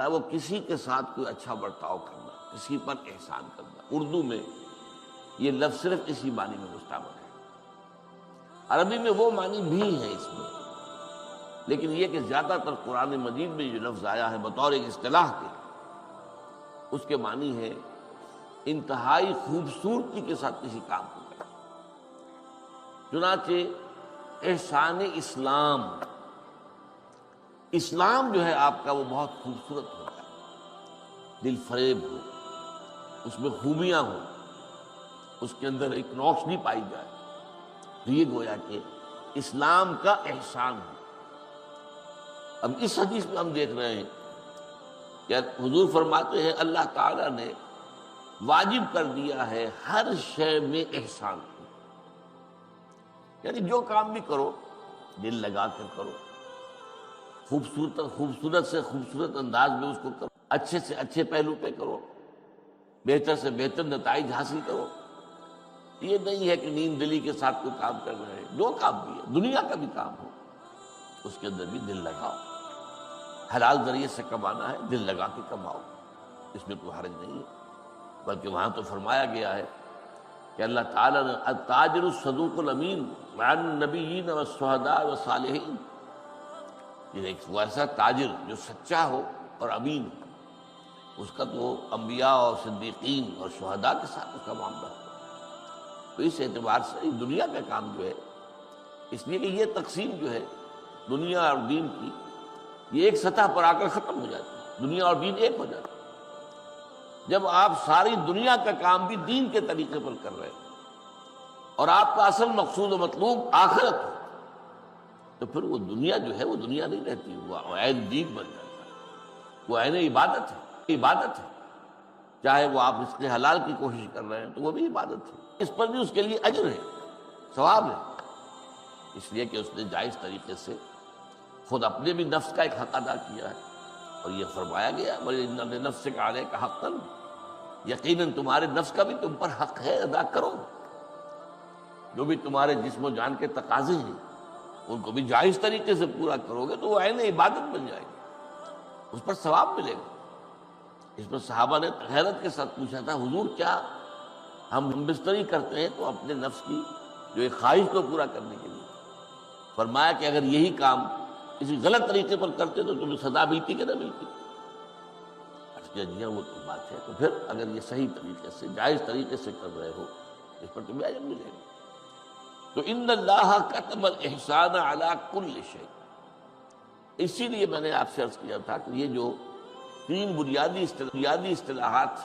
وہ کسی کے ساتھ کوئی اچھا برتاؤ کرنا، کسی پر احسان کرنا۔ اردو میں یہ لفظ صرف اسی معنی میں مستعمل ہے، عربی میں وہ معنی بھی ہے اس میں، لیکن یہ کہ زیادہ تر قرآن مجید میں جو لفظ آیا ہے بطور ایک اصطلاح کے، اس کے معنی ہے انتہائی خوبصورتی کے ساتھ کسی کام کو کرنا۔ چنانچہ احسان اسلام، اسلام جو ہے آپ کا وہ بہت خوبصورت ہوتا ہے، دل فریب ہو، اس میں خوبیاں ہوں، اس کے اندر ایک روشنی پائی جائے، تو یہ گویا کہ اسلام کا احسان ہے۔ اب اس حدیث میں ہم دیکھ رہے ہیں کہ حضور فرماتے ہیں اللہ تعالیٰ نے واجب کر دیا ہے ہر شے میں احسان، یعنی جو کام بھی کرو دل لگا کر کرو، خوبصورت سے خوبصورت انداز میں اس کو کرو، اچھے سے اچھے پہلو پہ کرو، بہتر سے بہتر نتائج حاصل کرو۔ یہ نہیں ہے کہ نیند دلی کے ساتھ کوئی کام کر رہے ہیں، جو کام بھی ہے دنیا کا بھی کام ہو اس کے اندر بھی دل لگاؤ، حلال ذریعے سے کمانا ہے دل لگا کے کماؤ، اس میں کوئی حرج نہیں ہے۔ بلکہ وہاں تو فرمایا گیا ہے کہ اللہ تعالیٰ نے التاجر الصدوق الامین مع النبیین والشہداء والصالحین، یہ ایک ایسا تاجر جو سچا ہو اور امین ہو، اس کا تو انبیاء اور صدیقین اور شہداء کے ساتھ اس کا معاملہ ہے۔ تو اس اعتبار سے دنیا کا کام جو ہے، اس لیے کہ یہ تقسیم جو ہے دنیا اور دین کی، یہ ایک سطح پر آ کر ختم ہو جاتی ہے، دنیا اور دین ایک ہو جاتا ہے۔ جب آپ ساری دنیا کا کام بھی دین کے طریقے پر کر رہے ہیں اور آپ کا اصل مقصود و مطلوب آخرت ہو، تو پھر وہ دنیا جو ہے وہ دنیا نہیں رہتی، وہ عین دین بن جاتا ہے، وہ عین عبادت ہے، عبادت ہے۔ چاہے وہ آپ رزق حلال کی کوشش کر رہے ہیں تو وہ بھی عبادت ہے، اس پر بھی اس کے لیے اجر ہے، ثواب ہے، اس لیے کہ اس نے جائز طریقے سے خود اپنے بھی نفس کا ایک حق ادا کیا ہے، اور یہ فرمایا گیا وَإِنَّ لِنَفْسِكَ عَلَيْكَ حَقًّا، یقیناً تمہارے نفس کا بھی تم پر حق ہے، ادا کرو۔ جو بھی تمہارے جسم و جان کے تقاضے ہیں ان کو بھی جائز طریقے سے پورا کرو گے تو وہ عین عبادت بن جائے گی، اس پر ثواب ملے گا۔ اس پر صحابہ نے حیرت کے ساتھ پوچھا تھا حضور کیا ہم بستری کرتے ہیں تو اپنے نفس کی جو ایک خواہش کو پورا کرنے کے لیے؟ فرمایا کہ اگر یہی کام کسی غلط طریقے پر کرتے تو تمہیں سزا ملتی کہ نہ ملتی؟ جی ہاں وہ تو بات ہے، تو پھر اگر یہ صحیح طریقے سے جائز طریقے سے کر رہے ہو اس پر تمہیں اجر ملے گا۔ تو ان اللہ کتب الاحسان علی کل شیء، اسی لیے میں نے آپ سے عرض کیا تھا کہ یہ جو تین بنیادی اصطلاحات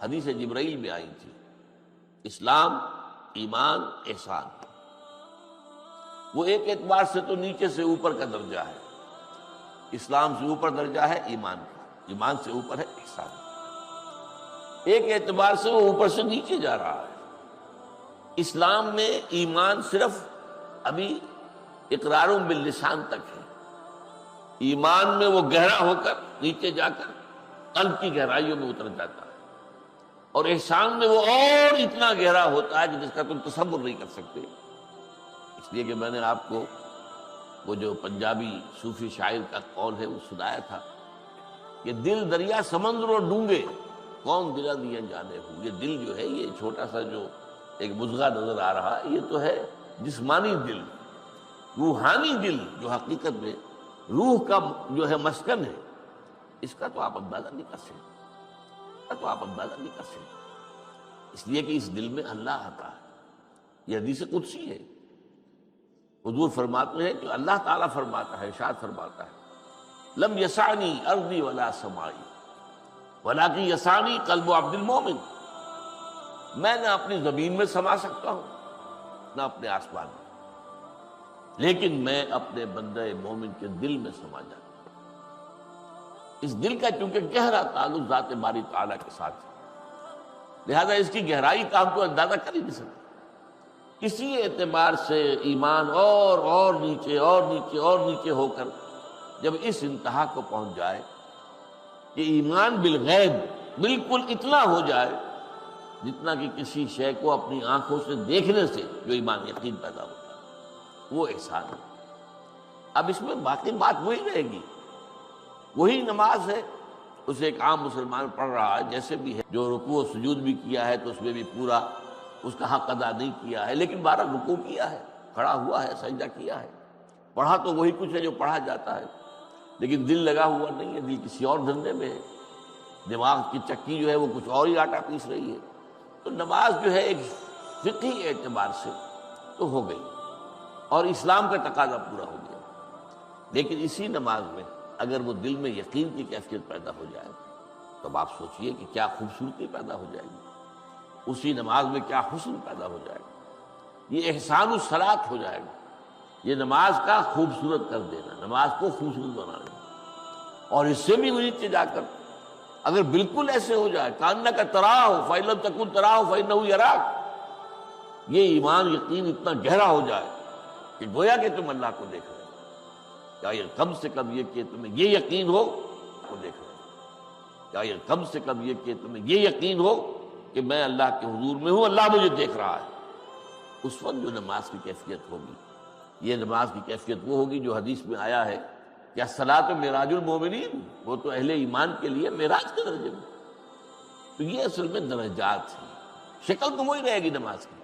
حدیث جبرائیل میں آئی تھی، اسلام، ایمان، احسان، وہ ایک اعتبار سے تو نیچے سے اوپر کا درجہ ہے، اسلام سے اوپر درجہ ہے ایمان کا، ایمان سے اوپر ہے احسان، ایک اعتبار سے وہ اوپر سے نیچے جا رہا ہے۔ اسلام میں ایمان صرف ابھی اقرار باللسان تک ہے، ایمان میں وہ گہرا ہو کر نیچے جا کر قلب کی گہرائیوں میں اتر جاتا ہے، اور احسان میں وہ اور اتنا گہرا ہوتا ہے کہ جس کا تم تصور نہیں کر سکتے۔ اس لیے کہ میں نے آپ کو وہ جو پنجابی صوفی شاعر کا قول ہے وہ سنایا تھا کہ دل دریا سمندر و ڈونگے کون دلا دیا جانے ہو۔ یہ دل جو ہے یہ چھوٹا سا جو ایک مضغہ نظر آ رہا ہے یہ تو ہے جسمانی دل، روحانی دل جو حقیقت میں روح کا جو ہے مسکن ہے، اس کا تو آپ اندازہ نہیں کر سکتے، اس لیے کہ اس دل میں اللہ آتا ہے۔ یہ حدیث قدسی ہے، حضور فرماتے ہیں کہ اللہ تعالیٰ فرماتا ہے، ارشاد فرماتا ہے لم یسعنی ارضی ولا سمائی ولکن یسعنی قلب عبد المومن، میں نہ اپنی زمین میں سما سکتا ہوں نہ اپنے آسمان میں، لیکن میں اپنے بندہ مومن کے دل میں سما جاتا ہوں۔ اس دل کا چونکہ گہرا تعلق ذات باری تعالیٰ کے ساتھ ہے، لہذا اس کی گہرائی کا ہم کو اندازہ کر ہی نہیں سکتے۔ کسی اعتبار سے ایمان اور نیچے اور نیچے اور نیچے ہو کر جب اس انتہا کو پہنچ جائے کہ ایمان بالغیب بالکل اتنا ہو جائے جتنا کہ کسی شے کو اپنی آنکھوں سے دیکھنے سے جو ایمان یقین پیدا ہوتا ہے، وہ احسان ہے۔ اب اس میں باقی بات وہی رہے گی، وہی نماز ہے اسے ایک عام مسلمان پڑھ رہا ہے جیسے بھی ہے، جو رکوع و سجود بھی کیا ہے تو اس میں بھی پورا اس کا حق ادا نہیں کیا ہے، لیکن 12 رکوع کیا ہے، کھڑا ہوا ہے، سجدہ کیا ہے، پڑھا تو وہی کچھ ہے جو پڑھا جاتا ہے، لیکن دل لگا ہوا نہیں ہے، دل کسی اور دھندے میں ہے، دماغ کی چکی جو ہے وہ کچھ اور ہی آٹا پیس رہی ہے، تو نماز جو ہے ایک فقہی اعتبار سے تو ہو گئی اور اسلام کا تقاضا پورا ہو گیا، لیکن اسی نماز میں اگر وہ دل میں یقین کی کیفیت پیدا ہو جائے تو اب آپ سوچئے کہ کیا خوبصورتی پیدا ہو جائے گی، اسی نماز میں کیا حسن پیدا ہو جائے گا، یہ احسان الصلاۃ ہو جائے گا، یہ نماز کا خوبصورت کر دینا، نماز کو خوبصورت بنانا، اور اس سے بھی نیچے جا کر اگر بالکل ایسے ہو جائے کانک تراہ فإن لم تکن تراہ فإنہ یراک، یہ ایمان یقین اتنا گہرا ہو جائے کہ گویا کہ تم اللہ کو دیکھ رہے ہو، کیا یہ کم سے کم یہ کہ تمہیں یہ یقین ہو کو دیکھ رہے ہو، کیا یہ کم سے کم یہ کہ تمہیں یہ یقین ہو کہ میں اللہ کے حضور میں ہوں، اللہ مجھے دیکھ رہا ہے، اس وقت جو نماز کی کیفیت ہوگی، یہ نماز کی کیفیت وہ ہوگی جو حدیث میں آیا ہے کہ الصلاۃ معراج المومنین، وہ تو اہل ایمان کے لیے معراج کے درجے میں، تو یہ اصل میں درجات ہیں، شکل تو وہی رہے گی نماز کی،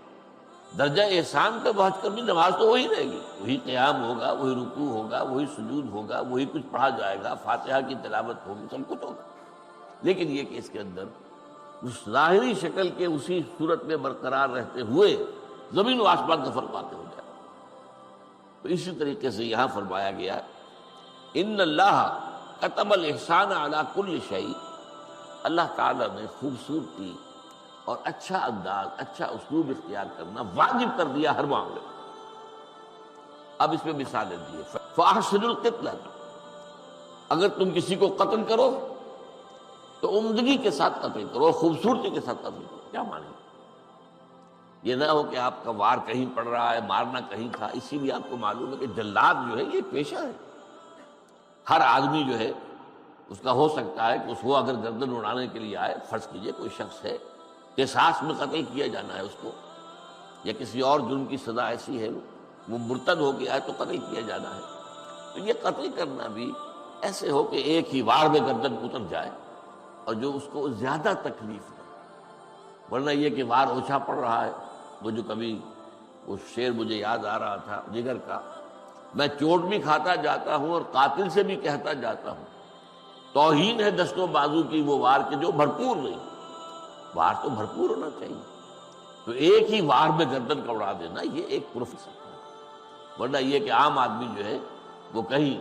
درجہ احسان پہ پہنچ کر بھی نماز تو وہی رہے گی، وہی قیام ہوگا، وہی رکوع ہوگا، وہی سجود ہوگا، وہی کچھ پڑھا جائے گا، فاتحہ کی تلاوت ہوگی، سب کچھ ہوگا، لیکن یہ کہ اس کے اندر اس ظاہری شکل کے اسی صورت میں برقرار رہتے ہوئے زمین و آسمان کا فرق واقع ہو جائے۔ تو اسی طریقے سے یہاں فرمایا گیا ان اللہ کتب الاحسان علی کل شیء، اللہ تعالیٰ نے خوبصورتی اور اچھا انداز، اچھا اسلوب اختیار کرنا واجب کر دیا ہر معاملے میں۔ اب اس میں مثالیں دیے، فاحسنوا القتلہ، اگر تم کسی کو قتل کرو تو عمدگی کے ساتھ قتل کرو اور خوبصورتی کے ساتھ قتل کرو، کیا معنی؟ یہ نہ ہو کہ آپ کا وار کہیں پڑ رہا ہے، مارنا کہیں تھا، اسی لیے آپ کو معلوم ہے کہ جلاد جو ہے یہ پیشہ ہے، ہر آدمی جو ہے اس کا ہو سکتا ہے کہ اس کو اگر گردن اڑانے کے لیے آئے، فرض کیجئے کوئی شخص ہے، قصاص میں قتل کیا جانا ہے اس کو، یا کسی اور جرم کی سزا ایسی ہے وہ مرتد ہو گیا ہے تو قتل کیا جانا ہے، تو یہ قتل کرنا بھی ایسے ہو کہ ایک ہی وار میں گردن اتر جائے اور جو اس کو زیادہ تکلیف نہ، ورنہ یہ کہ وار اوچھا پڑ رہا ہے، وہ جو کبھی وہ شعر مجھے یاد آ رہا تھا جگر کا، میں چوٹ بھی کھاتا جاتا ہوں اور قاتل سے بھی کہتا جاتا ہوں، توہین ہے دست و بازو کی وہ وار کے جو بھرپور نہیں، وار تو بھرپور ہونا چاہیے، تو ایک ہی وار میں گردن کا اڑا دینا یہ ایک پروفیسر ہے، ورنہ یہ کہ عام آدمی جو ہے وہ کہیں،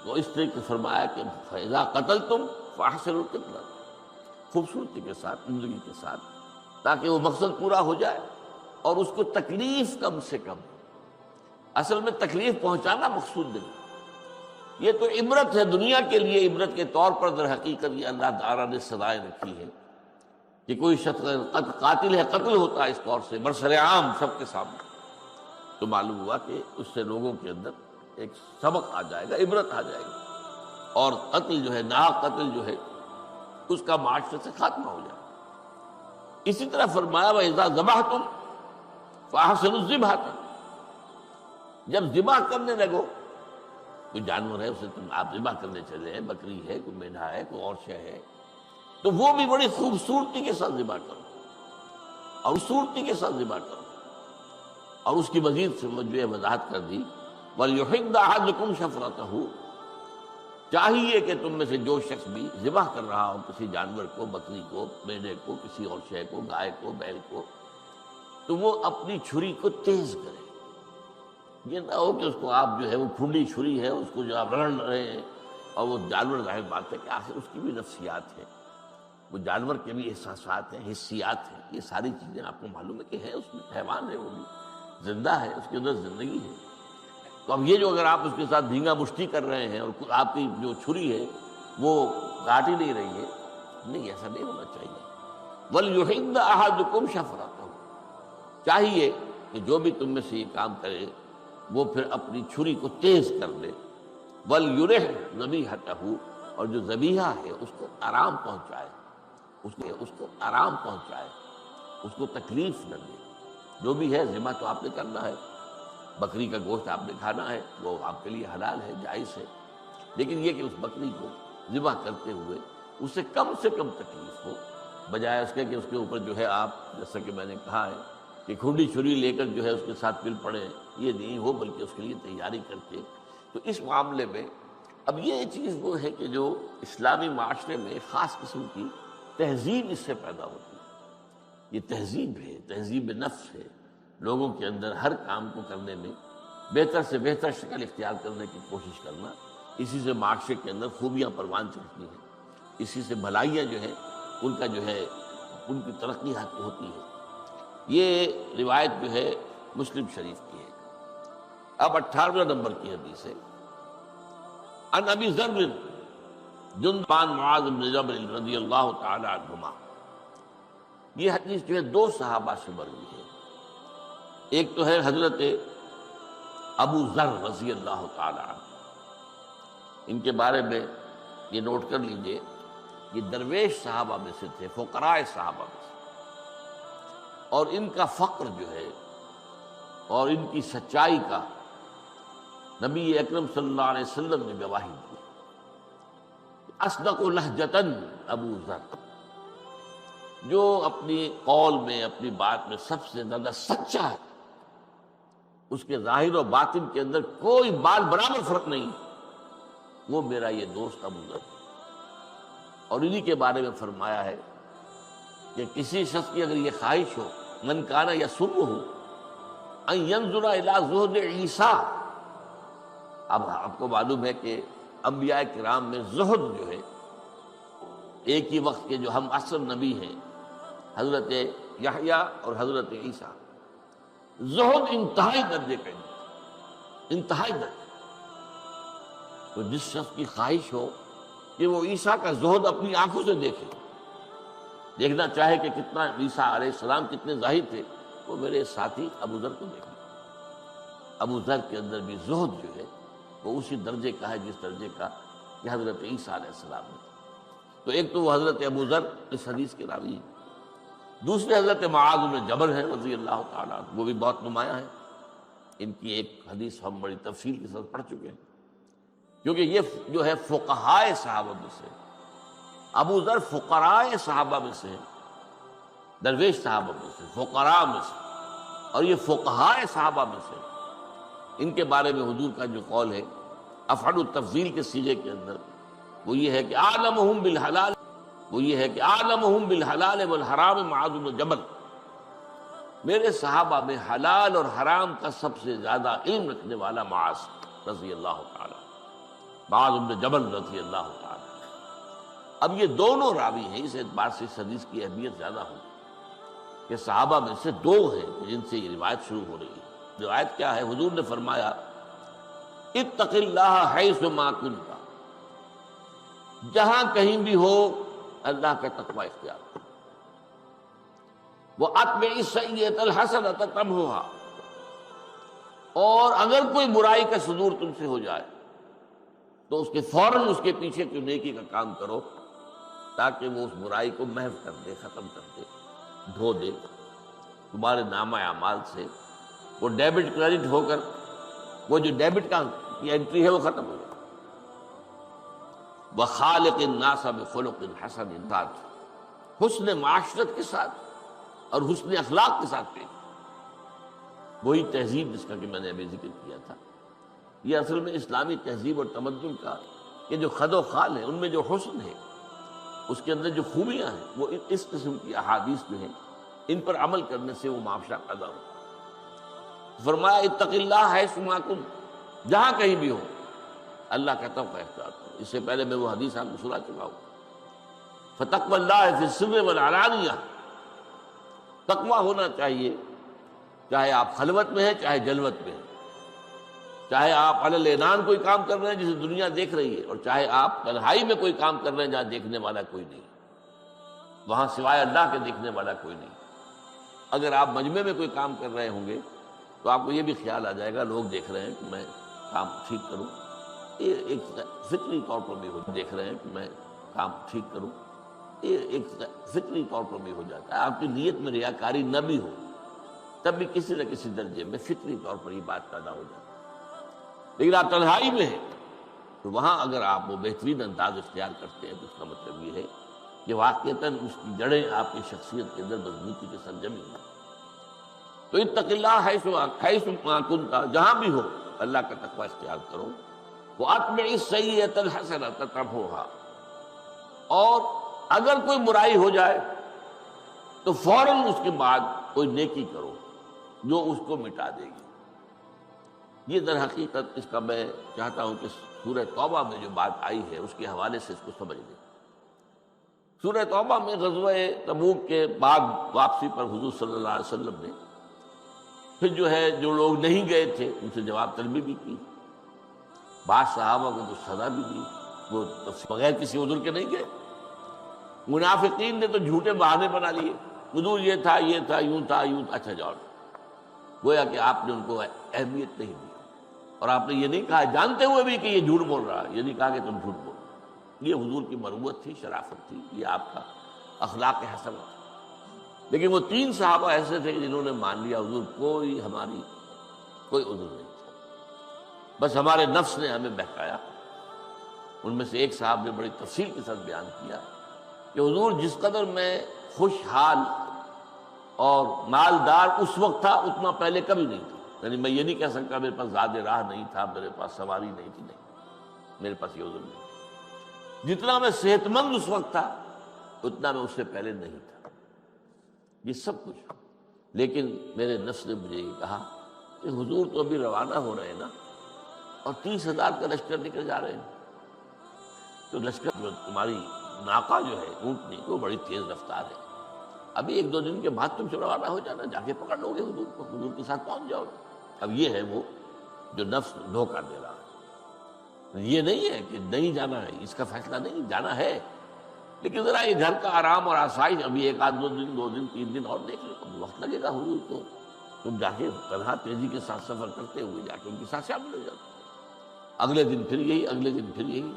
تو اس طریقے فرمایا کہ فَإِذَا قَتَلْتُمْ فَأَحْسِنُوا الْقِتْلَةَ، خوبصورتی کے ساتھ، عمدگی کے ساتھ، تاکہ وہ مقصد پورا ہو جائے اور اس کو تکلیف کم سے کم، اصل میں تکلیف پہنچانا مقصود نہیں، یہ تو عبرت ہے دنیا کے لیے، عبرت کے طور پر در حقیقت یہ اللہ تعالیٰ نے سزائیں رکھی ہے کہ کوئی شخص قاتل ہے، قتل ہوتا ہے اس طور سے برسر عام سب کے سامنے، تو معلوم ہوا کہ اس سے لوگوں کے اندر ایک سبق آ جائے گا، عبرت آ جائے گی، اور قتل جو ہے، ناحق قتل جو ہے اس کا معاشرے سے خاتمہ ہو جائے۔ اسی طرح فرمایا وَإِذَا ذَبَحْتُمْ فَأَحْسِنُوا الذِّبْحَةَ، جب ذبح کرنے لگو، کوئی جانور ہے اسے تم آپ ذبح کرنے چلے ہیں، بکری ہے، کوئی مینڈھا ہے، کوئی اور شے ہے، تو وہ بھی بڑی خوبصورتی کے ساتھ ذبح کرو اور خوبصورتی کے ساتھ ذبح کرو، اور اس کی مزید جو ہے وضاحت کر دی وَلْيُحِدَّ أَحَدُكُمْ شَفْرَتَهُ، چاہیے کہ تم میں سے جو شخص بھی ذبح کر رہا ہو کسی جانور کو، بکری کو، مینڈے کو، کسی اور شے کو، گائے کو، بیل کو، تو وہ اپنی چھری کو تیز کرے، یہ نہ ہو کہ اس کو آپ جو ہے وہ کھلی چھری ہے، اس کو جو آپ رگڑ رہے ہیں، اور وہ جانور ظاہر بات ہے کہ آخر اس کی بھی نفسیات ہے، وہ جانور کے بھی احساسات ہیں، حسیات ہیں، یہ ساری چیزیں آپ کو معلوم ہے کہ ہے، اس میں حیوان ہے، وہ بھی زندہ ہے، اس کے اندر زندگی ہے، تو اب یہ جو اگر آپ اس کے ساتھ دھینگا مشتی کر رہے ہیں اور آپ کی جو چھری ہے وہ کاٹ ہی نہیں رہی ہے، نہیں، ایسا نہیں ہونا چاہیے۔ وَلْيُحِدَّ أَحَدُكُمْ شَفْرَتَهُ، چاہیے کہ جو بھی تم میں سے یہ کام کرے وہ پھر اپنی چھری کو تیز کر لے، وَلْيُرِحْ ذَبِيحَتَهُ، اور جو ذبیحہ ہے اس کو آرام پہنچائے، اس کو آرام پہنچائے، اس کو تکلیف نہ دے، جو بھی ہے ذبح تو آپ نے کرنا ہے، بکری کا گوشت آپ نے کھانا ہے، وہ آپ کے لیے حلال ہے، جائز ہے، لیکن یہ کہ اس بکری کو ذبح کرتے ہوئے اسے کم سے کم تکلیف ہو، بجائے اس کے کہ اس کے اوپر جو ہے آپ جیسا کہ میں نے کہا ہے کہ کھنڈی چھری لے کر جو ہے اس کے ساتھ پل پڑے، یہ نہیں ہو، بلکہ اس کے لیے تیاری کر کے۔ تو اس معاملے میں اب یہ چیز وہ ہے کہ جو اسلامی معاشرے میں خاص قسم کی تہذیب اس سے پیدا ہوتی ہے، یہ تہذیب ہے، تہذیب نفس ہے، لوگوں کے اندر ہر کام کو کرنے میں بہتر سے بہتر شکل اختیار کرنے کی کوشش کرنا، اسی سے معاشرے کے اندر خوبیاں پروان چڑھتی ہیں، اسی سے بھلائیاں جو ہیں ان کا جو ہے ان کی ترقی ہوتی ہے۔ یہ روایت جو ہے مسلم شریف کی ہے۔ اب 18ویں نمبر کی حدیث ہے، عن ابی ذر جندب معاذ بن جبل رضی اللہ تعالی عنہما۔ یہ حدیث جو ہے دو صحابہ سے مروی ہے، ایک تو ہے حضرت ابو ذر رضی اللہ تعالی عنہ، ان کے بارے میں یہ نوٹ کر لیجئے، یہ درویش صحابہ میں سے تھے، فقراء صحابہ میں سے، اور ان کا فقر جو ہے اور ان کی سچائی کا نبی اکرم صلی اللہ علیہ وسلم نے گواہی دی۔ اصدق لہجتاً ابو ذر، جو اپنی قول میں اپنی بات میں سب سے زیادہ سچا ہے، اس کے ظاہر و باطن کے اندر کوئی بال برابر فرق نہیں، وہ میرا یہ دوست ابو ذر۔ اور انہی کے بارے میں فرمایا ہے کہ کسی شخص کی اگر یہ خواہش ہو، من کان یسرہ ان ینظر الی زہد عیسیٰ، اب آپ کو معلوم ہے کہ انبیاء کرام میں زہد جو ہے، ایک ہی وقت کے جو ہم عصر نبی ہیں حضرت یحییٰ اور حضرت عیسیٰ، زہد انتہائی درجے کا، انتہائی درجے۔ تو جس شخص کی خواہش ہو کہ وہ عیسیٰ کا زہد اپنی آنکھوں سے دیکھے، دیکھنا چاہے کہ کتنا عیسیٰ علیہ السلام کتنے ظاہر تھے، وہ میرے ساتھی ابو ذر کو دیکھیں۔ ابو ذر کے اندر بھی زہد جو ہے وہ اسی درجے کا ہے جس درجے کا کہ حضرت عیسیٰ علیہ السلام نے۔ تو ایک تو وہ حضرت ابو ذر اس حدیث کے راوی ہیں، دوسرے حضرت معاذ بن جبل ہیں رضی اللہ تعالیٰ عنہ، وہ بھی بہت نمایاں ہیں۔ ان کی ایک حدیث ہم بڑی تفصیل کے ساتھ پڑھ چکے ہیں، کیونکہ یہ جو ہے فقہائے صحابہ میں سے، ابو ذر فقراء صحابہ میں سے، درویش صحابہ میں سے، فقراء میں سے، اور یہ فقہائے صحابہ میں سے۔ ان کے بارے میں حضور کا جو قول ہے افعل التفضیل کے صیغے کے اندر، وہ یہ ہے کہ اعلمہم بالحلال، وہ یہ ہے کہ اعلمہم بالحلال والحرام معاذ بن جبل، میرے صحابہ میں حلال اور حرام کا سب سے زیادہ علم رکھنے والا معاذ رضی اللہ تعالی، معاذ بن جبل رضی اللہ تعالی۔ اب یہ دونوں راوی ہیں، اس اعتبار سے اس حدیث کی اہمیت زیادہ ہوگی کہ صحابہ میں سے دو ہیں جن سے یہ روایت شروع ہو رہی ہے۔ روایت کیا ہے؟ حضور نے فرمایا اتق اللہ حیث ما کنت، جہاں کہیں بھی ہو اللہ کا تقوی اختیار کرو، وَأَتْبِعِ السَّيِّئَةَ الْحَسَنَةَ تَمْحُوهَا، اور اگر کوئی برائی کا صدور تم سے ہو جائے تو اس کے فوراً اس کے پیچھے کوئی نیکی کا کام کرو تاکہ وہ اس برائی کو محو کر دے، ختم کر دے، دھو دے تمہارے نامہ اعمال سے، وہ ڈیبٹ کریڈٹ ہو کر وہ جو ڈیبٹ کا کی انٹری ہے وہ ختم ہو جائے۔ وَخَالِقِ النَّاسَ بِخُلُقٍ حَسَنٍ، حسن معاشرت کے ساتھ اور حسن اخلاق کے ساتھ پیش، وہی تہذیب جس کا کہ میں نے ابھی ذکر کیا تھا۔ یہ اصل میں اسلامی تہذیب اور تمدن کا یہ جو خد و خال ہے، ان میں جو حسن ہے، اس کے اندر جو خوبیاں ہیں، وہ اس قسم کی احادیث جو ہیں ان پر عمل کرنے سے وہ معاشرہ پیدا ہو۔ فرمایا اتق اللہ حیث ما کنت، جہاں کہیں بھی ہو اللہ کا تقوی اختیار کرو۔ اس سے پہلے میں وہ حدیث آپ کو سنا چکا ہوں، فتقوی اللہ فی السر والعلانیہ، تقوی ہونا چاہیے چاہے آپ خلوت میں ہیں چاہے جلوت میں ہیں، چاہے آپ علی الاعلان کوئی کام کر رہے ہیں جسے دنیا دیکھ رہی ہے، اور چاہے آپ تنہائی میں کوئی کام کر رہے ہیں جہاں دیکھنے والا کوئی نہیں، وہاں سوائے اللہ کے دیکھنے والا کوئی نہیں۔ اگر آپ مجمع میں کوئی کام کر رہے ہوں گے تو آپ کو یہ بھی خیال آ جائے گا لوگ دیکھ رہے ہیں کہ میں کام ٹھیک کروں، یہ ایک فطری طور پر بھی دیکھ رہے ہیں کہ میں کام ٹھیک کروں، یہ ایک فطری طور پر بھی ہو جاتا ہے۔ آپ کی نیت میں ریاکاری نہ بھی ہو تب بھی کسی نہ کسی درجے میں فطری طور پر یہ بات پیدا ہو جاتی ہے۔ لیکن آپ تنہائی میں ہیں تو تو وہاں اگر آپ وہ بہترین انداز اختیار کرتے ہیں تو اس کا مطلب یہ ہے کہ واقعتاً اس کی جڑیں آپ کی شخصیت کے اندر مضبوطی کے ساتھ جمی ہیں۔ تو اتق اللہ حیث ما کنت، جہاں بھی ہو اللہ کا تقوی اختیار کرو۔ وَأَتْبِعِ السَّيِّئَةَ الْحَسَنَةَ تَمْحُوهَا، اور اگر کوئی برائی ہو جائے تو فوراً اس کے بعد کوئی نیکی کرو جو اس کو مٹا دے گی۔ یہ در حقیقت اس کا میں چاہتا ہوں کہ سورہ توبہ میں جو بات آئی ہے اس کے حوالے سے اس کو سمجھ لیں۔ سورہ توبہ میں غزوہ تبوک کے بعد واپسی پر حضور صلی اللہ علیہ وسلم نے پھر جو ہے جو لوگ نہیں گئے تھے ان سے جواب طلبی بھی کی، بعض صحابہ کو تو سزا بھی دی، وہ بغیر کسی عذر کے نہیں گئے۔ منافقین نے تو جھوٹے بہانے بنا لیے، حضور یہ تھا یوں تھا یوں تھا، اچھا جاؤ، گویا کہ آپ نے ان کو اہمیت نہیں دی، اور آپ نے یہ نہیں کہا جانتے ہوئے بھی کہ یہ جھوٹ بول رہا ہے، یہ نہیں کہا کہ تم جھوٹ بول۔ یہ حضور کی مروت تھی، شرافت تھی، یہ آپ کا اخلاق حسن تھا۔ لیکن وہ 3 صحابہ ایسے تھے کہ جنہوں نے مان لیا حضور کوئی ہماری کوئی عذر نہیں تھا، بس ہمارے نفس نے ہمیں بہکایا۔ ان میں سے ایک صاحب نے بڑی تفصیل کے ساتھ بیان کیا کہ حضور جس قدر میں خوشحال اور مالدار اس وقت تھا اتنا پہلے کبھی نہیں تھا، یعنی میں یہ نہیں کہہ سکتا میرے پاس زاد راہ نہیں تھا، میرے پاس سواری نہیں تھی، نہیں، میرے پاس یہ عذر نہیں۔ جتنا میں صحت مند اس وقت تھا اتنا میں اس سے پہلے نہیں تھا، یہ سب کچھ۔ لیکن میرے نفس نے مجھے یہ کہا کہ حضور تو ابھی روانہ ہو رہے ہیں نا، اور 30,000 کا لشکر نکل جا رہے ہیں، تو لشکر جو تمہاری ناقہ جو ہے اونٹنی وہ بڑی تیز رفتار ہے، ابھی 1-2 دن کے بعد تم سے روانہ ہو جانا، جا کے پکڑ لو گے حضور کو، حضور کے ساتھ پہنچ جاؤ۔ اب یہ ہے وہ جو نفس دھوکہ دے رہا ہے، یہ نہیں ہے کہ نہیں جانا ہے، اس کا فیصلہ نہیں، جانا ہے، لیکن ذرا یہ گھر کا آرام اور آسائش ابھی 1-2 دن 2 دن 3 دن اور دیکھ لو، وقت لگے گا حضور کو، تم جا کے تنہا تیزی کے ساتھ سفر کرتے ہوئے جا کے ان کے ساتھ شامل ہو جاتے، اگلے دن پھر یہی، اگلے دن پھر یہی،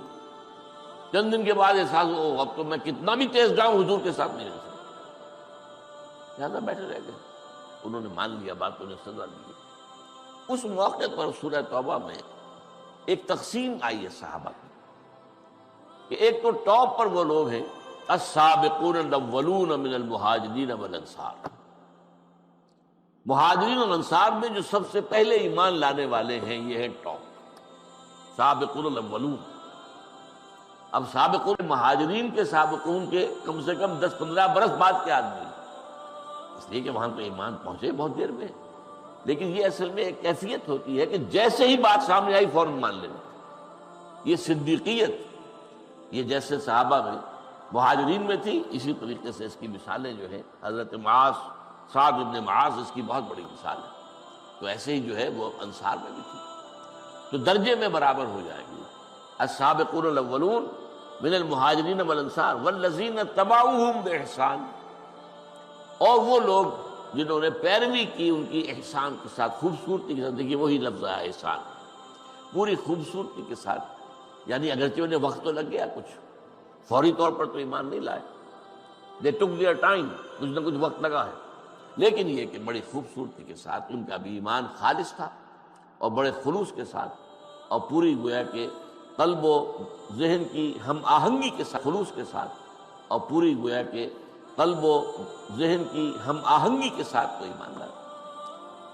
چند دن کے بعد احساس ہو اب تو میں کتنا بھی تیز جاؤں حضور کے ساتھ نہیں رہ سکتا، لہٰذا بیٹھے رہ گئے۔ انہوں نے مان لیا بات، انہیں سزا دی۔ اس موقع پر سورہ توبہ میں ایک تقسیم آئی ہے صحابہ کی، کہ ایک تو ٹاپ پر وہ لوگ ہیں السابقون الاولون من المہاجرین والانصار، مہاجرین اور انصار میں جو سب سے پہلے ایمان لانے والے ہیں یہ ہے ٹاپ، سابقون الاولون۔ اب سابقون مہاجرین کے سابقون کے کم سے کم 10-15 برس بعد کے آدمی، اس لیے کہ وہاں تو ایمان پہنچے بہت دیر میں، لیکن یہ اصل میں ایک کیفیت ہوتی ہے کہ جیسے ہی بات سامنے آئی فوراً مان لینا، یہ صدیقیت، یہ جیسے صحابہ میں مہاجرین میں تھی، اسی طریقے سے اس کی مثالیں جو ہیں حضرت معاذ، سعد بن معاذ اس کی بہت بڑی مثال ہے، تو ایسے ہی جو ہے وہ انصار میں بھی تھی، تو درجے میں برابر ہو جائے گی۔ السابقون الاولون من المہاجرین والانصار والذین اتبعوہم باحسان، اور وہ لوگ جنہوں نے پیروی کی ان کی احسان کے ساتھ، خوبصورتی کے ساتھ، دیکھیے وہی لفظ ہے احسان، پوری خوبصورتی کے ساتھ، یعنی اگرچہ انہیں وقت تو لگ گیا، کچھ فوری طور پر تو ایمان نہیں لائے، they took their time، کچھ نہ کچھ وقت لگا ہے، لیکن یہ کہ بڑی خوبصورتی کے ساتھ ان کا بھی ایمان خالص تھا، اور بڑے خلوص کے ساتھ، اور پوری گویا کہ قلب و ذہن کی ہم آہنگی کے ساتھ، خلوص کے ساتھ، اور پوری گویا کہ قلب و ذہن کی ہم آہنگی کے ساتھ تو ایمان لائے۔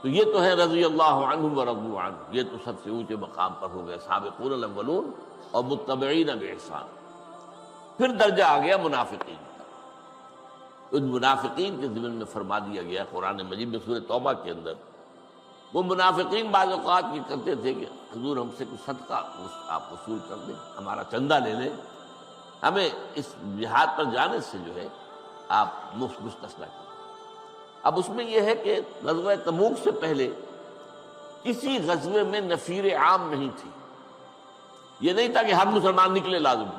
تو یہ تو ہے رضی اللہ عنہم ورضوا عنہ، یہ تو سب سے اونچے مقام پر ہو گئے سابقون الاولون اور متبعین باحسان۔ پھر درجہ آ گیا منافقین کا، ان منافقین کے ضمن میں فرما دیا گیا قرآن مجید میں سورہ توبہ کے اندر، وہ منافقین بعض اوقات یہ کرتے تھے کہ حضور ہم سے کچھ صدقہ آپ وصول کر دیں، ہمارا چندہ لے لیں، ہمیں اس جہاد پر جانے سے جو ہے آپ مستثنی کریں۔ اب اس میں یہ ہے کہ غزوہ تبوک سے پہلے کسی غزوے میں نفیر عام نہیں تھی، یہ نہیں تھا کہ ہر مسلمان نکلے لازم،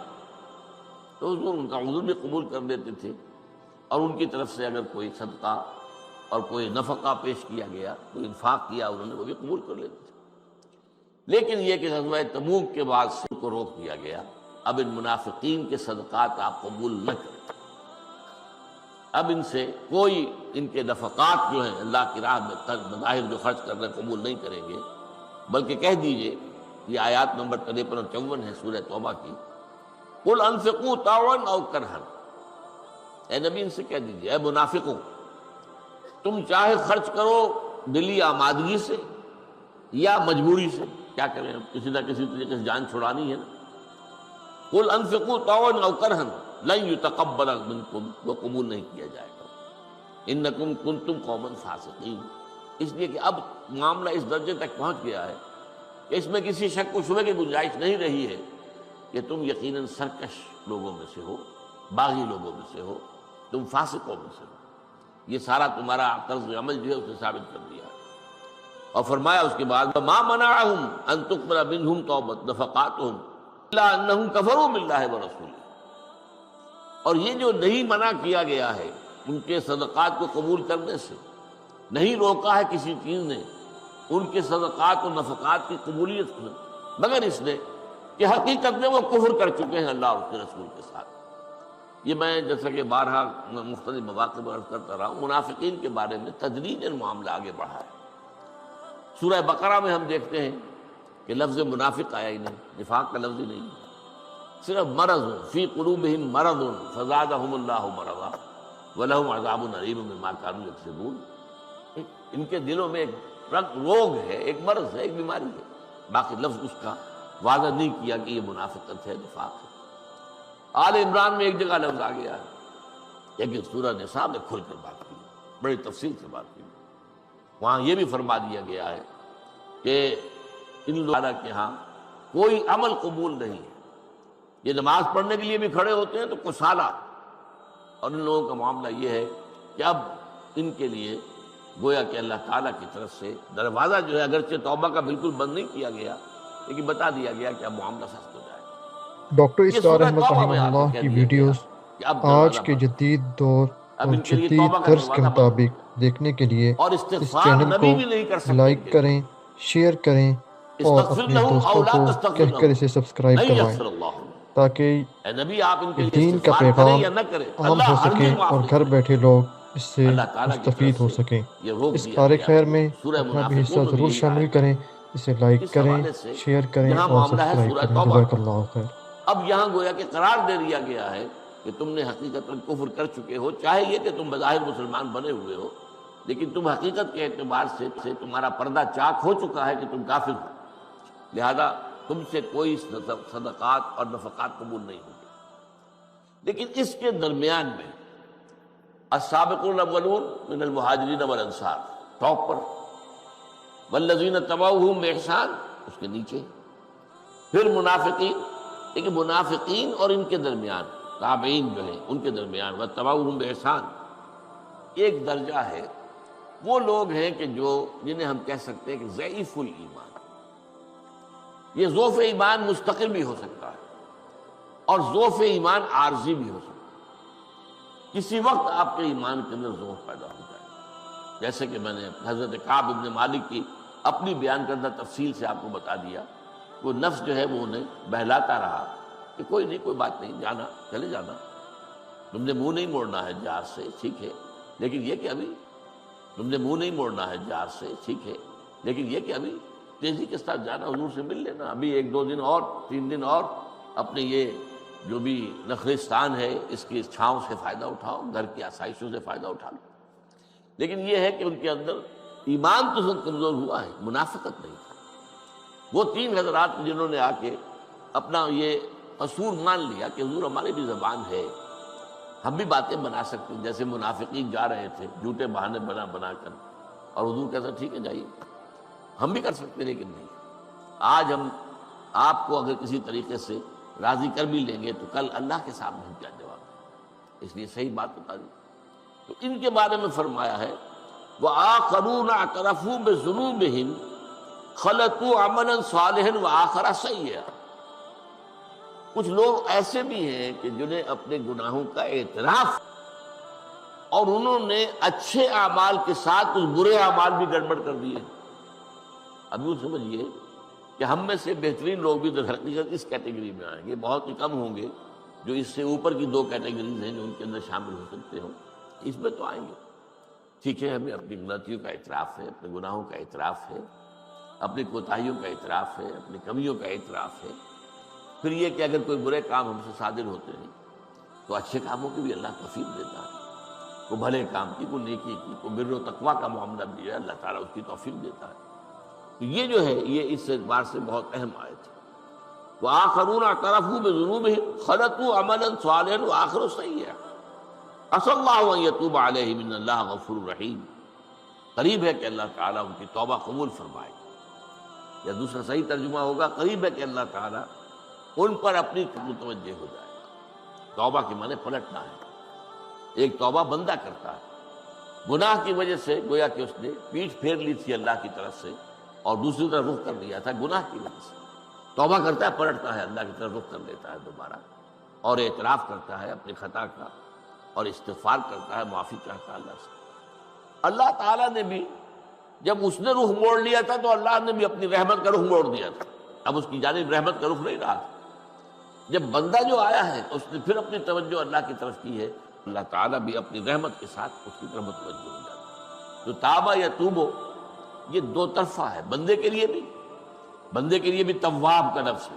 تو حضور ان کا عذر بھی قبول کر لیتے تھے، اور ان کی طرف سے اگر کوئی صدقہ اور کوئی نفقہ پیش کیا گیا، کوئی انفاق کیا انہوں نے، وہ بھی قبول کر لیتے تھے۔ لیکن یہ کہ غزوہ تبوک کے بعد سے ان کو روک دیا گیا، اب ان منافقین کے صدقات آپ قبول نہ کریں، اب ان سے کوئی ان کے نفقات جو ہیں اللہ کی راہ میں بظاہر جو خرچ کرنا قبول نہیں کریں گے، بلکہ کہہ دیجئے یہ آیات نمبر 53 اور 54 ہے سورہ توبہ کی. قل انفقوا طوعا او کرہا، اے نبی ان سے کہہ دیجیے اے منافقوں، تم چاہے خرچ کرو دلی آمادگی سے یا مجبوری سے، کیا کریں کسی نہ کسی طریقے سے جان چھڑانی ہے نا. قل انفقوا طوعا او کرہا لن يتقبل منکم، وہ قبول نہیں کیا جائے گا. انکم کنتم قوما فاسقین، اس لیے کہ اب معاملہ اس درجے تک پہنچ گیا ہے کہ اس میں کسی شک و شبہ کی گنجائش نہیں رہی ہے کہ تم یقیناً سرکش لوگوں میں سے ہو، باغی لوگوں میں سے ہو، تم فاسقوں میں سے ہو. یہ سارا تمہارا طرز عمل جو ہے اسے ثابت کر دیا ہے. اور فرمایا اس کے بعد ما منعهم ان تقبل منهم نفقاتهم الا انهم كفروا بالله ورسوله، اور یہ جو نہیں منع کیا گیا ہے ان کے صدقات کو قبول کرنے سے، نہیں روکا ہے کسی چیز نے ان کے صدقات و نفقات کی قبولیت سے، مگر اس نے کہ حقیقت میں وہ کفر کر چکے ہیں اللہ اور اس کے رسول کے ساتھ. یہ میں جیسا کہ بارہا مختلف مواقع پر عرض کرتا رہا ہوں، منافقین کے بارے میں تدریجاً معاملہ آگے بڑھا ہے. سورہ بقرہ میں ہم دیکھتے ہیں کہ لفظ منافق آیا ہی نہیں، نفاق کا لفظ ہی نہیں، صرف مرض فی قلوبہم مرض فزادہم اللہ مرضا ولہم عذاب علیم بما کانوا یکسبون. ان کے دلوں میں ایک روگ ہے، ایک مرض ہے، ایک بیماری ہے، باقی لفظ اس کا واضح نہیں کیا کہ یہ منافقت ہے، نفاق ہے. آل عمران میں ایک جگہ لفظ آ گیا ہے، لیکن سورہ نساء میں کھل کر بات کی، بڑی تفصیل سے بات کی. وہاں یہ بھی فرما دیا گیا ہے کہ ان لوگوں کے ہاں کوئی عمل قبول نہیں ہے. یہ نماز پڑھنے کے لیے بھی کھڑے ہوتے ہیں تو کسالہ، اور ان لوگوں کا معاملہ یہ ہے کہ اب ان کے لیے گویا کہ اللہ تعالیٰ کی طرف سے دروازہ جو ہے اگرچہ توبہ کا بالکل بند نہیں کیا گیا لیکن بتا دیا گیا کہ اب معاملہ سخت ہو جائے گا. ڈاکٹر یہ اسرار سورہ احمد توبہ رحمہ میں آ کے اللہ کہہ کی دیا گیا ویڈیوز کہ اب آج دروازہ کے بند، جدید دور اب اور ان کے لیے جدید توبہ کا طرز کے دروازہ بند ہو گیا. مطابق دیکھنے کے لیے اور اس استغفار چینل نبی کو بھی نہیں کر سکتے ان لائک کے لیے. کریں، شیئر کریں اور استغفر اپنے لہم او دوستوں لا کو تستغفر کہہ کر لہم اسے سبسکرائب نہیں کروائیں یغفر اللہ. تاکہ اے نبی آپ ان کے لیے دین کا استغفار کریں پیغام یا نہ کریں، عام اللہ ہو سکے ہرگز معاف اور نہیں گھر کرے گا. بیٹھے لوگ اس سے اللہ تعالیٰ کی طرف مستفید ہو سے سکیں. یہ روک اس دیا کار گیا خیر ہے. میں سورہ اپنا بھی حصہ منافقون میں بھی ضرور یہی شامل آیت ہے. کریں، اسے لائک اس کریں، حوالے سے شیئر کریں یہاں اور معاملہ ہے سبسکرائب سورہ کریں. توبہ جزاک کا. اللہ خیر. اب یہاں گویا کہ قرار دے دیا گیا ہے کہ تم نے حقیقت میں کفر کر چکے ہو، چاہے یہ کہ تم بظاہر مسلمان بنے ہوئے ہو لیکن تم حقیقت کے اعتبار سے تمہارا پردہ چاک ہو چکا ہے کہ تم کافر ہو، لہذا تم سے کوئی صدقات اور نفقات قبول نہیں ہوگی. لیکن اس کے درمیان میں السابقون الاولون من المہاجرین والانصار ٹاپ پر، والذین تبعوہم بإحسان اس کے نیچے، پھر منافقین. لیکن منافقین اور ان کے درمیان تابعین جو ہیں ان کے درمیان وتبعوہم بإحسان ایک درجہ ہے. وہ لوگ ہیں کہ جنہیں ہم کہہ سکتے ہیں کہ ضعیف الایمان. یہ ضعف ایمان مستقل بھی ہو سکتا ہے اور ضعف ایمان عارضی بھی ہو سکتا ہے. کسی وقت آپ کے ایمان کے اندر ضعف پیدا ہو جائے گا، جیسے کہ میں نے حضرت کعب ابن مالک کی اپنی بیان کردہ تفصیل سے آپ کو بتا دیا. وہ نفس جو ہے وہ انہیں بہلاتا رہا کہ کوئی نہیں، کوئی بات نہیں، جانا چلے جانا، تم نے منہ نہیں موڑنا ہے جہاد سے، ٹھیک ہے، لیکن یہ کہ ابھی تم نے منہ نہیں موڑنا ہے جہاد سے، ٹھیک ہے، لیکن یہ کہ ابھی تیزی کے ساتھ جانا، حضور سے مل لینا، ابھی 1-2 دن اور 3 دن اور اپنے یہ جو بھی نخلستان ہے اس کی چھاؤں سے فائدہ اٹھاؤ، گھر کی آسائشوں سے فائدہ اٹھا لو. لیکن یہ ہے کہ ان کے اندر ایمان تو سب کمزور ہوا ہے، منافقت نہیں تھا. وہ 3 حضرات جنہوں نے آ کے اپنا یہ قصور مان لیا کہ حضور ہماری بھی زبان ہے، ہم بھی باتیں بنا سکتے ہیں، جیسے منافقین جا رہے تھے جھوٹے بہانے بنا بنا کر، اور حضور کہتا ٹھیک ہے جائیے، ہم بھی کر سکتے ہیں لیکن نہیں. آج ہم آپ کو اگر کسی طریقے سے راضی کر بھی لیں گے تو کل اللہ کے سامنے ہم کیا جواب دیں، اس لیے صحیح بات بتا دی. تو ان کے بارے میں فرمایا ہے وَآخَرُونَ اعْتَرَفُوا بِذُنُوبِهِمْ خَلَطُوا عَمَلًا صَالِحًا وَآخَرَ سَيِّئًا. کچھ لوگ ایسے بھی ہیں کہ جنہیں اپنے گناہوں کا اعتراف اور انہوں نے اچھے اعمال کے ساتھ کچھ برے اعمال بھی گڑبڑ کر دیے. اب یوں سمجھیے کہ ہم میں سے بہترین لوگ بھی در حقیقت اس کیٹیگری میں آئیں گے، بہت ہی کم ہوں گے جو اس سے اوپر کی 2 کیٹیگریز ہیں جو ان کے اندر شامل ہو سکتے ہوں، اس میں تو آئیں گے. ٹھیک ہے، ہمیں اپنی غلطیوں کا اعتراف ہے، اپنے گناہوں کا اعتراف ہے، اپنی کوتاہیوں کا اعتراف ہے، اپنی کمیوں کا اعتراف ہے۔ پھر یہ کہ اگر کوئی برے کام ہم سے صادر ہوتے ہیں تو اچھے کاموں کی بھی اللہ توفیق دیتا ہے، کوئی بھلے کام کی، کوئی نیکی کی، کوئی بر و تقویٰ کا معاملہ بھی ہے، اللہ تعالیٰ اس کی توفیق دیتا ہے۔ تو یہ جو ہے یہ اس اعتبار سے بہت اہم آیت ہے۔ وآخرون اعترفوا بذنوبهم خلطوا عملا صالحا وآخر سیئا عسى اللہ ان یتوب علیہم ان اللہ غفور رحیم۔ قریب ہے کہ اللہ تعالیٰ ان کی توبہ قبول فرمائے، یا دوسرا صحیح ترجمہ ہوگا قریب ہے کہ اللہ تعالیٰ ان پر اپنی متوجہ ہو جائے گا۔ توبہ کے معنی پلٹنا ہے۔ ایک توبہ بندہ کرتا ہے گناہ کی وجہ سے، گویا کہ اس نے پیٹھ پھیر لی تھی اللہ کی طرف سے اور دوسری طرف رخ کر لیا تھا گناہ کی وجہ سے۔ توبہ کرتا ہے، پلٹتا ہے، اللہ کی طرف رخ کر لیتا ہے دوبارہ، اور اعتراف کرتا ہے اپنی خطا کا اور استغفار کرتا ہے، معافی چاہتا ہے اللہ سے۔ اللہ تعالیٰ نے بھی جب اس نے رخ موڑ لیا تھا تو اللہ نے بھی اپنی رحمت کا رخ موڑ دیا تھا، اب اس کی جانب رحمت کا رخ نہیں رہا تھا۔ جب بندہ جو آیا ہے اس نے پھر اپنی توجہ اللہ کی طرف کی ہے، اللہ تعالیٰ بھی اپنی رحمت کے ساتھ اس کی طرف متوجہ ہو جاتا ہے۔ تو تابہ یا توبو یہ دو طرفہ ہے، بندے کے لیے بھی تواب کا لفظ ہے۔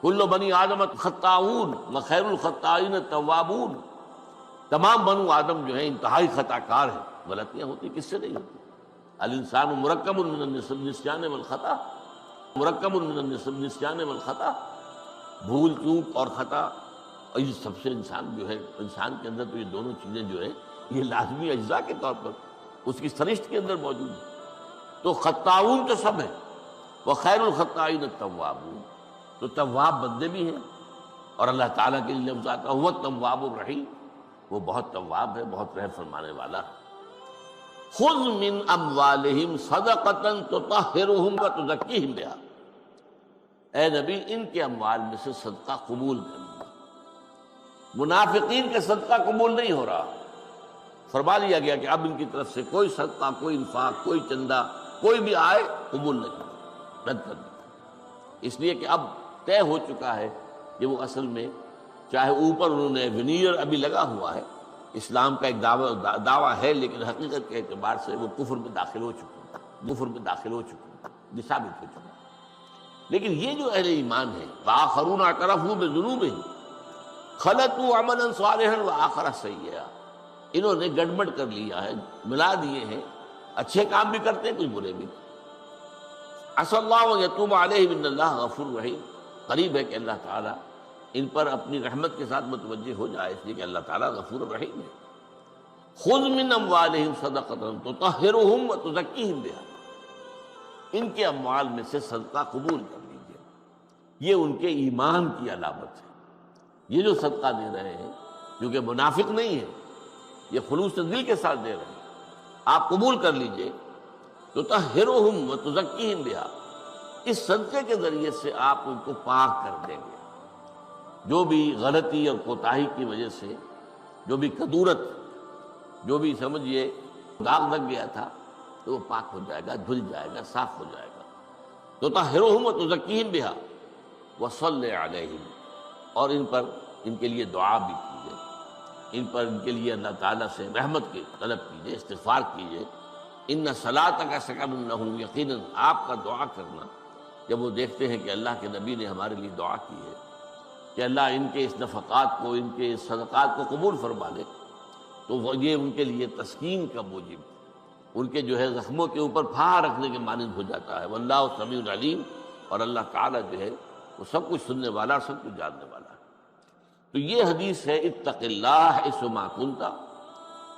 کل بنی آدم خطاؤون وخیر الخطائین التوابون، تمام بنو آدم جو ہیں انتہائی خطا کار ہیں، غلطیاں ہوتی کس سے نہیں ہوتی۔ الانسان مرکب من النسیان والخطا، مرکب من النسیان والخطا، بھول چوک اور خطا، اور یہ سب سے انسان جو ہے، انسان کے اندر تو یہ دونوں چیزیں جو ہیں یہ لازمی اجزاء کے طور پر اس کی سرشت کے اندر موجود ہیں۔ تو خطاؤن تو سب ہیں، وخیر الخطائین التوابون، تو تواب بندے بھی ہیں، اور اللہ تعالیٰ کے لیے لفظ آتا ہے هو التواب الرحیم، وہ بہت تواب ہے، بہت رحم فرمانے والا ہے۔ خذ من اموالہم صدقۃ تطہرہم وتزکیہم بہا، اے نبی ان کے اموال میں سے صدقہ قبول کر لیا۔ منافقین کا صدقہ قبول نہیں ہو رہا، فرما لیا گیا کہ اب ان کی طرف سے کوئی صدقہ، کوئی انفاق، کوئی چندہ، کوئی بھی آئے قبول نہیں کرنا، رد کر دیا، اس لیے کہ اب طے ہو چکا ہے کہ وہ اصل میں چاہے اوپر انہوں نے ونیئر ابھی لگا ہوا ہے، اسلام کا ایک دعویٰ ہے، لیکن حقیقت کے اعتبار سے وہ کفر میں داخل ہو چکے ہیں، ثابت ہو چکا ہے۔ لیکن یہ جو اہل ایمان ہے، وآخرون اعترفوا بذنوبہم خلطوا عملا صالحا وآخر سیئا، انہوں نے گڑبڑ کر لیا ہے، ملا دیے ہیں، اچھے کام بھی کرتے ہیں، کچھ برے بھی۔ عسى اللہ ان یتوب علیہم ان اللہ غفور رحیم، قریب ہے کہ اللہ تعالیٰ ان پر اپنی رحمت کے ساتھ متوجہ ہو جائے، اس لیے کہ اللہ تعالیٰ غفور رحیم ہے۔ خذ من اموالہم صدقۃ تطہرہم وتزکیہم بہا، ان کے اموال میں سے صدقہ قبول کر لیجیے، یہ ان کے ایمان کی علامت ہے۔ یہ جو صدقہ دے رہے ہیں، کیونکہ منافق نہیں ہے، یہ خلوص دل کے ساتھ دے رہے ہیں، آپ قبول کر لیجئے۔ تطہرہم وتزکیہم بہا، اس صدقے کے ذریعے سے آپ ان کو پاک کر دیں گے، جو بھی غلطی اور کوتاہی کی وجہ سے، جو بھی کدورت، جو بھی سمجھیے داغ لگ گیا تھا، تو وہ پاک ہو جائے گا، دھل جائے گا، صاف ہو جائے گا۔ تطہرہم وتزکیہم بہا وصلی علیہم، اور ان کے لیے دعا بھی کیجیے، ان کے لیے اللہ تعالیٰ سے رحمت کی طلب کیجیے، استغفار کیجیے۔ ان صلاتک سکن لہم، یقیناً آپ کا دعا کرنا، جب وہ دیکھتے ہیں کہ اللہ کے نبی نے ہمارے لیے دعا کی ہے کہ اللہ ان کے اس نفقات کو، ان کے اس صدقات کو قبول فرما لے، تو یہ ان کے لیے تسکین کا موجب، ان کے جو ہے زخموں کے اوپر پھاہ رکھنے کے مانند ہو جاتا ہے۔ واللہ سمیع علیم، اور اللہ تعالیٰ جو ہے وہ سب کچھ سننے والا، سب کچھ جاننے والا ہے۔ تو یہ حدیث ہے اتق اللہ حیث ما کنت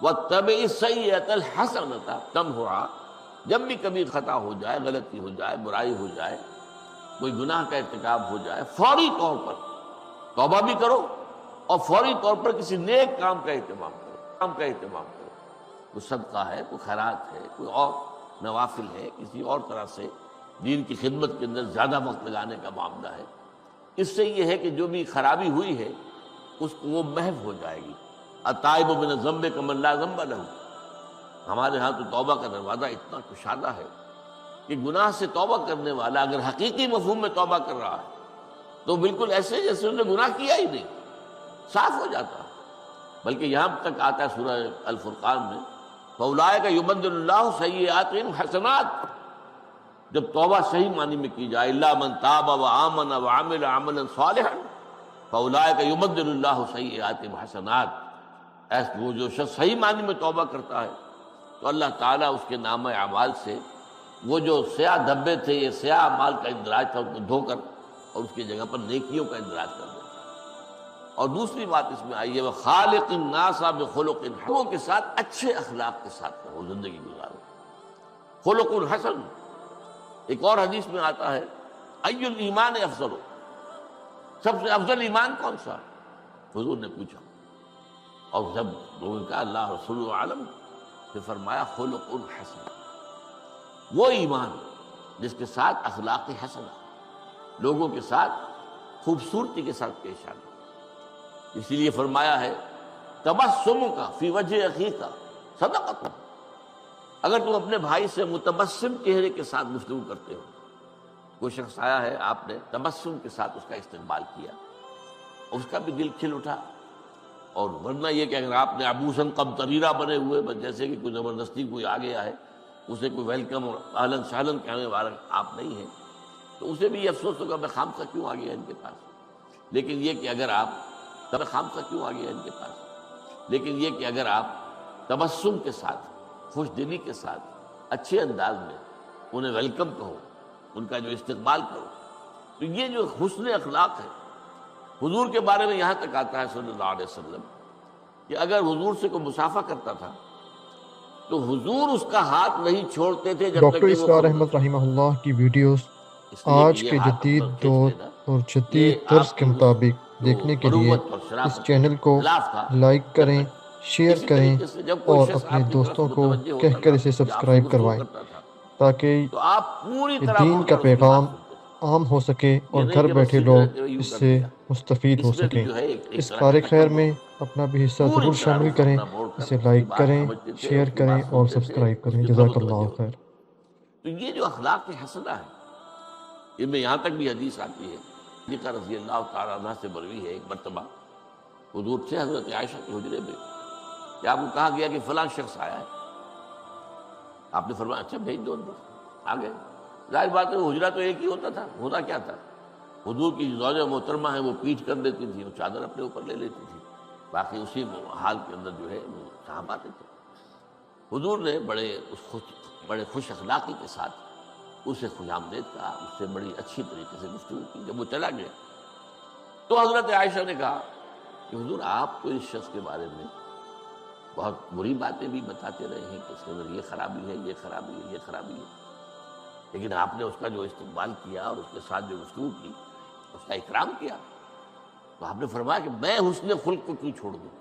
واتبع السیئۃ الحسنۃ تمحها، جب بھی کبھی خطا ہو جائے، غلطی ہو جائے، برائی ہو جائے، کوئی گناہ کا ارتکاب ہو جائے، فوری طور پر توبہ بھی کرو اور فوری طور پر کسی نیک کام کا اہتمام کرو، کوئی صدقہ ہے، کوئی خیرات ہے، کوئی اور نوافل ہے، کسی اور طرح سے دین کی خدمت کے اندر زیادہ وقت لگانے کا معاملہ ہے۔ اس سے یہ ہے کہ جو بھی خرابی ہوئی ہے اس کو وہ محو ہو جائے گی۔ التائب من الذنب کمن لا ذنب لہ، ہمارے ہاں تو توبہ کا دروازہ اتنا کشادہ ہے کہ گناہ سے توبہ کرنے والا اگر حقیقی مفہوم میں توبہ کر رہا ہے تو بالکل ایسے جیسے انہوں نے گناہ کیا ہی نہیں، صاف ہو جاتا ہے۔ بلکہ یہاں تک آتا ہے سورہ الفرقان میں، فَأُولَٰئِکَ يُبَدِّلُ اللَّهُ سَیِّئَاتِهِمْ حَسَنَات، جب توبہ صحیح معنی میں کی جائے، الا من تاب وآمن وعمل عملا صالحا فاولئک یبدل اللہ سیئاتہم حسنات، ایسا وہ جو شخص صحیح معنی میں توبہ کرتا ہے تو اللہ تعالیٰ اس کے نامہ اعمال سے وہ جو سیاہ دھبے تھے، یہ سیاہ اعمال کا اندراج تھا، اس کو دھو کر اور اس کی جگہ پر نیکیوں کا اندراج کر دیتا ہے۔ اور دوسری بات اس میں آئی ہے وَخَالِقِ النَّاسَ بِخُلُقٍ حسن، لوگوں کے ساتھ اچھے اخلاق کے ساتھ وہ زندگی گزارو، خلق الحسن۔ ایک اور حدیث میں آتا ہے ای الایمان افضل، سب سے افضل ایمان کون سا؟ حضور نے پوچھا، اور جب لوگوں نے کہا اللہ رسول عالم، پھر فرمایا خلق الحسن، وہ ایمان جس کے ساتھ اخلاق حسنہ، لوگوں کے ساتھ خوبصورتی کے ساتھ پیش آنا۔ اسی لیے فرمایا ہے تبسمک فی وجہ اخیک صدقۃ، اگر تم اپنے بھائی سے متبسم چہرے کے ساتھ گفتگو کرتے ہو، کوئی شخص آیا ہے، آپ نے تبسم کے ساتھ اس کا استقبال کیا، اس کا بھی دل کھل اٹھا، اور ورنہ یہ کہ اگر آپ نے عبوساً قمطریرہ بنے ہوئے، بس جیسے کہ کوئی زبردستی کوئی آ گیا ہے، اسے کوئی ویلکم اور اہلاً سہلاً کہنے والا آپ نہیں ہیں، تو اسے بھی یہ افسوس ہوگا میں خامخواہ کیوں آ گیا ان کے پاس۔ لیکن یہ کہ اگر آپ خامخواہ کیوں آ گیا ان کے پاس، لیکن یہ کہ اگر آپ تبسم کے ساتھ، خوش دلی کے ساتھ، اچھے انداز میں انہیں ویلکم کہو، ان کا جو استقبال کرو، تو یہ جو حسن اخلاق ہے، حضور کے بارے میں یہاں تک آتا ہے صلی اللہ علیہ وسلم کہ اگر حضور سے کوئی مسافہ کرتا تھا تو حضور اس کا ہاتھ نہیں چھوڑتے تھے جب تک ڈاکٹر کہ وہ اسرار خود نہ احمد رحمہ اللہ کی ویڈیوز اس لیے کہ آج یہ کے ہاتھ جدید اندر کھینچ دور لینا اور یہ جدید طرز آپ کے کی مطابق جو دیکھنے کے لیے مروت اور اس شرافت چینل کو خلاف تھا لائک جب کریں، تک۔ شیئر اسی کریں طریقے سے جب کوئی اور شخص اپنے آپ کی طرف دوستوں کو متوجہ کہہ ہوتا کر تھا اسے یا آپ سے سبسکرائب گفتگو کروائیں کرتا تھا تاکہ تو آپ پوری طرح دین مڑ کا کر اس کی بات پیغام سنتے تھے، عام ہو سکے یہ اور نہیں گھر کہ بس بیٹھے سن لوگ رہے تھے یوں اس کر سے دیا۔ مستفید ہو اس میں بھی سکیں۔ جو ہے ایک اس طرح کار کا خیر تکبر، میں اپنا بھی حصہ پوری ضرور طرح شامل اس کو کریں، اپنا موڑ کر اسے اس کی لائک بات کریں، سمجھتے تھے، شیئر اس کی کریں بات اور سنتے تھے، سبسکرائب اس کریں۔ کے پر جزاک متوجہ اللہ ہوتے خیر۔ تھے۔ تو یہ جو اخلاق حسنہ ہے، ان میں یہاں تک بھی حدیث آتی ہے، صدیقہ رضی اللہ تعالیٰ عنہ سے مروی ہے، ایک مرتبہ حضور سے حضرت عائشہ کے حجرے میں کہ آپ کو کہا گیا کہ فلاں شخص آیا ہے، آپ نے فرمایا اچھا بھیج دو اندر، آ گئے۔ ظاہر بات ہے حجرہ تو ایک ہی ہوتا تھا، ہوتا کیا تھا، حضور کی زوجہ محترمہ ہے وہ پیٹ کر دیتی تھی، وہ چادر اپنے اوپر لے لیتی تھی، باقی اسی حال کے اندر جو ہے وہ صاحب آتے تھے۔ حضور نے بڑے خوش اخلاقی کے ساتھ اسے خوش آمدید کہا، اس سے بڑی اچھی طریقے سے گفتگو کی۔ جب وہ چلا گیا تو حضرت عائشہ نے کہا کہ حضور آپ تو اس شخص کے بارے میں بہت بری باتیں بھی بتاتے رہے ہیں کہ اس کے اندر یہ خرابی ہے، یہ خرابی ہے، یہ خرابی ہے، لیکن آپ نے اس کا جو استقبال کیا اور اس کے ساتھ جو گفتگو کی، اس کا اکرام کیا، تو آپ نے فرمایا کہ میں حسن خلق کو کیوں چھوڑ دوں؟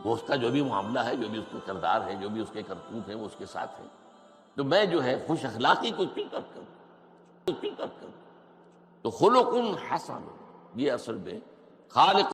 وہ اس کا جو بھی معاملہ ہے، جو بھی اس کا کردار ہے، جو بھی اس کے کرتوت ہیں، وہ اس کے ساتھ ہے، تو میں جو ہے خوش اخلاقی کو کیوں ترک کروں؟ تو خلق حسن، یہ اصل میں خالق